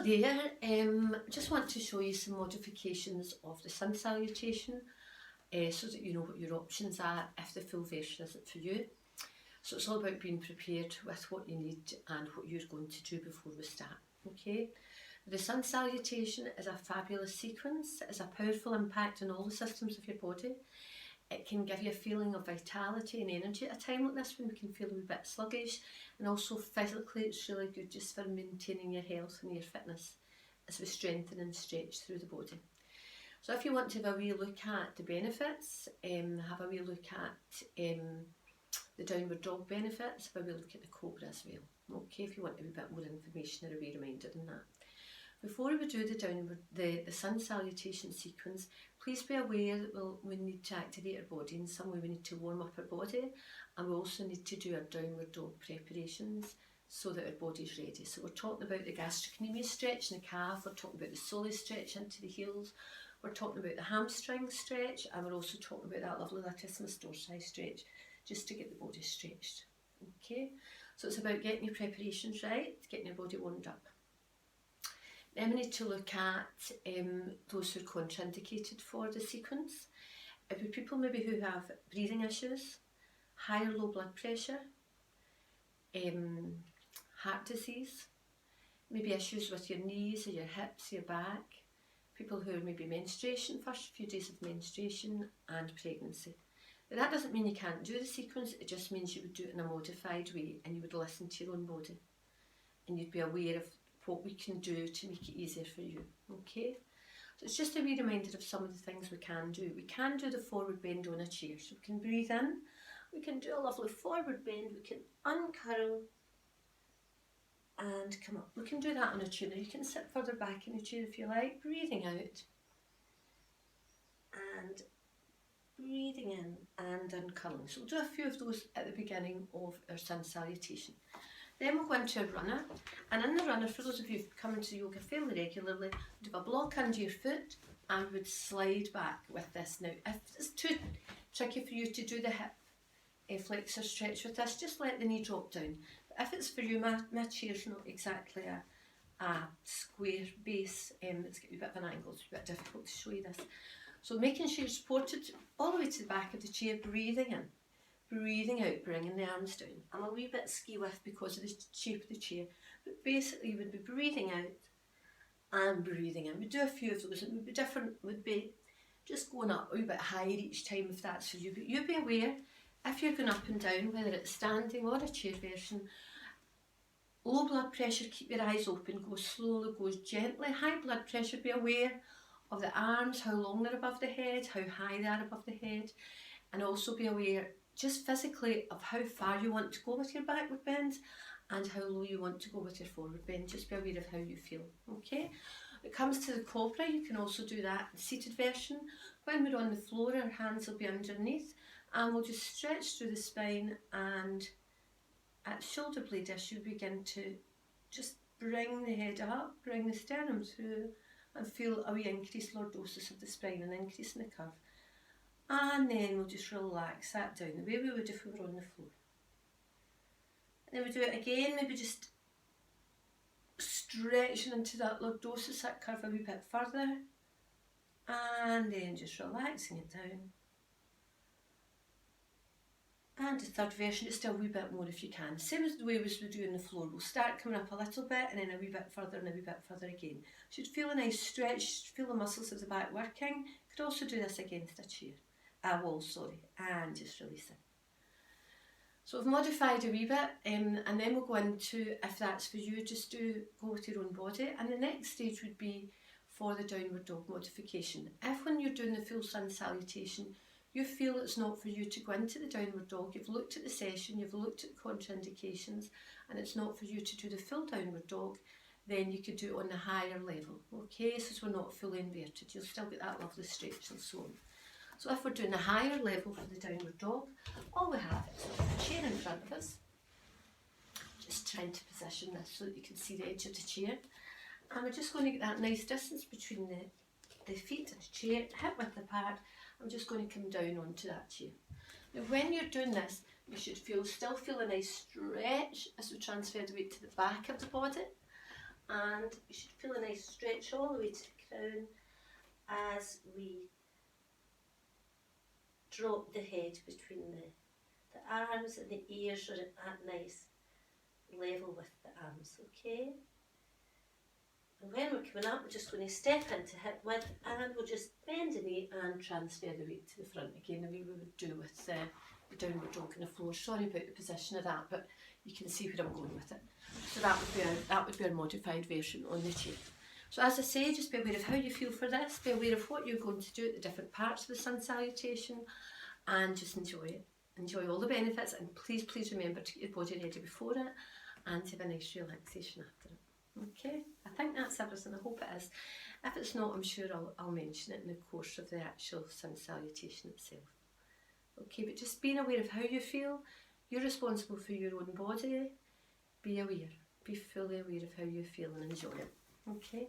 there, just want to show you some modifications of the sun salutation so that you know what your options are if the full version isn't for you. So it's all about being prepared with what you need and what you're going to do before we start. Okay, the sun salutation is a fabulous sequence. It has a powerful impact on all the systems of your body. It can give you a feeling of vitality and energy at a time like this when we can feel a wee bit sluggish, and also physically it's really good just for maintaining your health and your fitness as we strengthen and stretch through the body. So if you want to have a wee look at the benefits, have a wee look at the downward dog benefits, have a wee look at the cobra as well. Okay, if you want a wee bit more information or a wee reminder than that. Before we do the sun salutation sequence, please be aware that we need to activate our body in some way. We need to warm up our body, and we also need to do our downward dog preparations so that our body's ready. So we're talking about the gastrocnemius stretch in the calf, we're talking about the soleus stretch into the heels, we're talking about the hamstring stretch, and we're also talking about that lovely latissimus dorsi stretch, just to get the body stretched. Okay, so it's about getting your preparations right, getting your body warmed up. Then we need to look at those who are contraindicated for the sequence. It would be people maybe who have breathing issues, high or low blood pressure, heart disease, maybe issues with your knees or your hips, your back, people who are maybe menstruation, first few days of menstruation, and pregnancy. But that doesn't mean you can't do the sequence, it just means you would do it in a modified way and you would listen to your own body and you'd be aware of what we can do to make it easier for you. Okay, so it's just a wee reminder of some of the things we can do. We can do the forward bend on a chair, so we can breathe in, we can do a lovely forward bend, we can uncurl and come up. We can do that on a chair. Now you can sit further back in the chair if you like, breathing out and breathing in and uncurling. So we'll do a few of those at the beginning of our sun salutation. Then we'll go into a runner, and in the runner, for those of you who come into yoga fairly regularly, we'd have a block under your foot and would slide back with this. Now, if it's too tricky for you to do the hip flexor stretch with this, just let the knee drop down. But if it's for you, my chair's not exactly a square base, it's got a bit of an angle, it's a bit difficult to show you this. So making sure you're supported all the way to the back of the chair, breathing in. Breathing out, bringing the arms down. I'm a wee bit ski with because of the shape of the chair, but basically you would be breathing out and breathing in. We do a few of those, and it would be different, would be just going up a wee bit higher each time if that's for you. But you be aware, if you're going up and down, whether it's standing or a chair version, low blood pressure, keep your eyes open, go slowly, go gently. High blood pressure, be aware of the arms, how long they're above the head, how high they are above the head, and also be aware just physically of how far you want to go with your backward bends and how low you want to go with your forward bend. Just be aware of how you feel. Okay, when it comes to the cobra, you can also do that in the seated version. When we're on the floor, our hands will be underneath and we'll just stretch through the spine, and at shoulder blade issue begin to just bring the head up, bring the sternum through, and feel a wee increased lordosis of the spine, an increase in the curve. And then we'll just relax that down the way we would if we were on the floor. And then we do it again, maybe just stretching into that lordosis, that curve a wee bit further, and then just relaxing it down. And the third version, just a wee bit more if you can. Same as the way we do on the floor. We'll start coming up a little bit and then a wee bit further and a wee bit further again. Should feel a nice stretch, feel the muscles of the back working. Could also do this against a chair. A wall, sorry, and just release it. So we've modified a wee bit, and then we'll go into, if that's for you, just go with your own body. And the next stage would be for the downward dog modification. If when you're doing the full sun salutation, you feel it's not for you to go into the downward dog, you've looked at the session, you've looked at the contraindications, and it's not for you to do the full downward dog, then you could do it on the higher level. Okay, so we're not fully inverted, you'll still get that lovely stretch and so on. So if we're doing a higher level for the downward dog, all we have is a chair in front of us. Just trying to position this so that you can see the edge of the chair. And we're just going to get that nice distance between the feet and the chair, hip width apart. I'm just going to come down onto that chair. Now when you're doing this, you should still feel a nice stretch as we transfer the weight to the back of the body. and you should feel a nice stretch all the way to the crown as we drop the head between the arms, and the ears are at nice level with the arms, okay? And when we're coming up, we're just going to step into hip width, and we'll just bend the knee and transfer the weight to the front again, the way we would do with the downward dog on the floor. Sorry about the position of that, but you can see where I'm going with it. So that would be our modified version on the chair. So as I say, just be aware of how you feel for this, be aware of what you're going to do at the different parts of the sun salutation, and just enjoy it. Enjoy all the benefits, and please remember to get your body ready before it and to have a nice relaxation after it. Okay, I think that's everything. I hope it is. If it's not, I'm sure I'll mention it in the course of the actual sun salutation itself. Okay, but just being aware of how you feel. You're responsible for your own body. Be aware. Be fully aware of how you feel and enjoy it. Okay,